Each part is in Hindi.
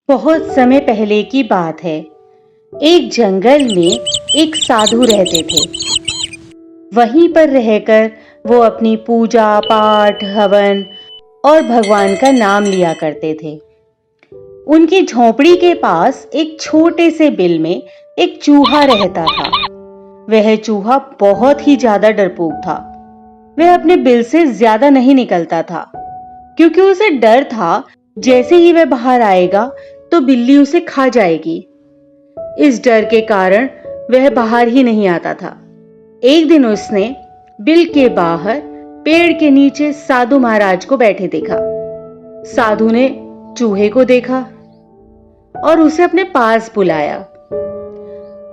बहुत समय पहले की बात है। एक जंगल में एक साधु रहते थे। वहीं पर रहकर वो अपनी पूजा पाठ हवन और भगवान का नाम लिया करते थे। उनकी झोंपड़ी के पास एक छोटे से बिल में एक चूहा रहता था। वह चूहा बहुत ही ज्यादा डरपोक था। वह अपने बिल से ज्यादा नहीं निकलता था, क्योंकि उसे डर था जैसे ही वह बाहर आएगा तो बिल्ली उसे खा जाएगी। इस डर के कारण वह बाहर ही नहीं आता था। एक दिन उसने बिल के बाहर पेड़ के नीचे साधु महाराज को बैठे देखा। साधु ने चूहे को देखा और उसे अपने पास बुलाया।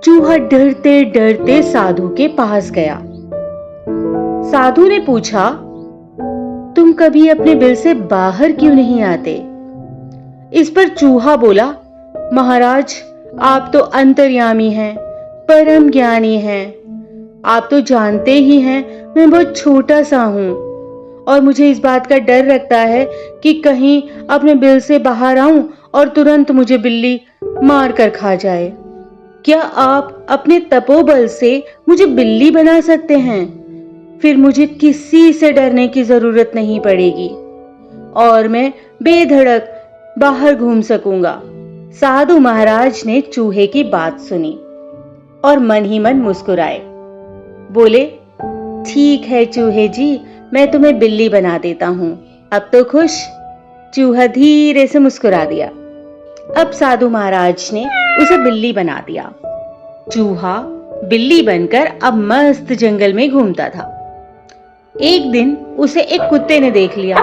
चूहा डरते डरते साधु के पास गया। साधु ने पूछा, तुम कभी अपने बिल से बाहर क्यों नहीं आते? इस पर चूहा बोला, महाराज, आप तो अंतर्यामी हैं, परम ज्ञानी हैं। आप तो जानते ही हैं मैं बहुत छोटा सा हूं और मुझे इस बात का डर लगता है कि कहीं अपने बिल से बाहर आऊं और तुरंत मुझे बिल्ली मार कर खा जाए। क्या आप अपने तपोबल से मुझे बिल्ली बना सकते हैं? फिर मुझे किसी से डरने की जरूरत नहीं पड़ेगी और मैं बेधड़क बाहर घूम सकूंगा। साधु महाराज ने चूहे की बात सुनी और मन ही मन मुस्कुराए। बोले, ठीक है चूहे जी, मैं तुम्हें बिल्ली बना देता हूं। अब तो खुश? चूहा धीरे से मुस्कुरा दिया। अब साधु महाराज ने उसे बिल्ली बना दिया। चूहा बिल्ली बनकर अब मस्त जंगल में घूमता था। एक दिन उसे एक कुत्ते ने देख लिया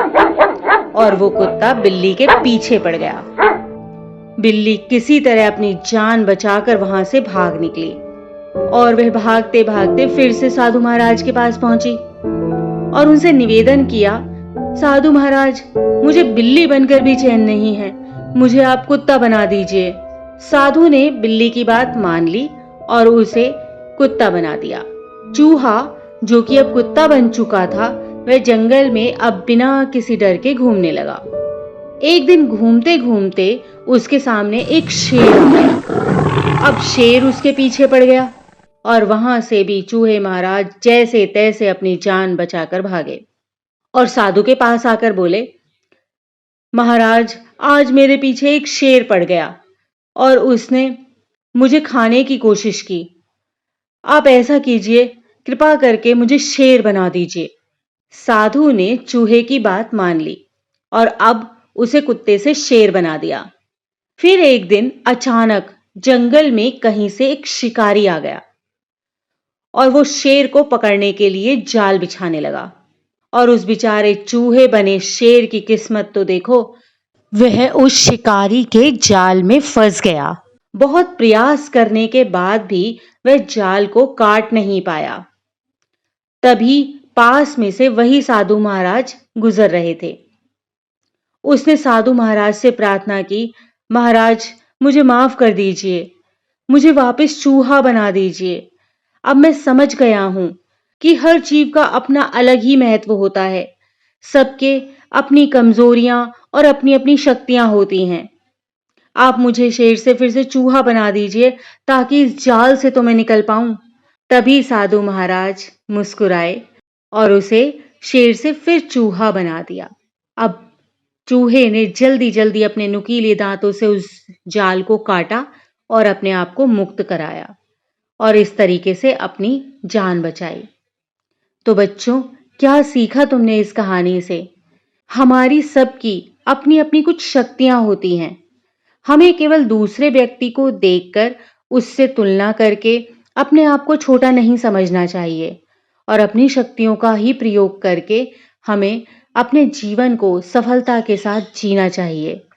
और वो कुत्ता बिल्ली के पीछे पड़ गया। बिल्ली किसी तरह अपनी जान बचाकर वहां से भाग निकली और वह भागते भागते फिर से साधु महाराज के पास पहुंची और उनसे निवेदन किया, साधु महाराज, मुझे बिल्ली बनकर भी चैन नहीं है, मुझे आप कुत्ता बना दीजिए। साधु ने बिल्ली की बात मान ली और उसे कुत्ता बना दिया। चूहा, जो कि अब कुत्ता बन चुका था, वह जंगल में अब बिना किसी डर के घूमने लगा। एक दिन घूमते घूमते उसके सामने एक शेर आ गया। अब शेर उसके पीछे पड़ गया और वहां से भी चूहे महाराज जैसे तैसे अपनी जान बचाकर भागे और साधु के पास आकर बोले, महाराज, आज मेरे पीछे एक शेर पड़ गया और उसने मुझे खाने की कोशिश की। आप ऐसा कीजिए, कृपा करके मुझे शेर बना दीजिए। साधु ने चूहे की बात मान ली और अब उसे कुत्ते से शेर बना दिया। फिर एक दिन अचानक जंगल में कहीं से एक शिकारी आ गया और वो शेर को पकड़ने के लिए जाल बिछाने लगा। और उस बेचारे चूहे बने शेर की किस्मत तो देखो, वह उस शिकारी के जाल में फंस गया। बहुत प्रयास करने के बाद भी वह जाल को काट नहीं पाया। तभी पास में से वही साधु महाराज गुजर रहे थे। उसने साधु महाराज से प्रार्थना की, महाराज, मुझे माफ कर दीजिए, मुझे वापस चूहा बना दीजिए। अब मैं समझ गया हूं कि हर जीव का अपना अलग ही महत्व होता है। सबके अपनी कमजोरियां और अपनी अपनी शक्तियां होती हैं। आप मुझे शेर से फिर से चूहा बना दीजिए ताकि इस जाल से तो मैं निकल पाऊं। तभी साधु महाराज मुस्कुराए और उसे शेर से फिर चूहा बना दिया। अब चूहे ने जल्दी जल्दी अपने नुकीले दांतों से उस जाल को काटा और अपने आप को मुक्त कराया और इस तरीके से अपनी जान बचाई। तो बच्चों, क्या सीखा तुमने इस कहानी से? हमारी सबकी अपनी अपनी कुछ शक्तियां होती हैं। हमें केवल दूसरे व्यक्ति को देखकर उससे तुलना करके अपने आप को छोटा नहीं समझना चाहिए और अपनी शक्तियों का ही प्रयोग करके हमें अपने जीवन को सफलता के साथ जीना चाहिए।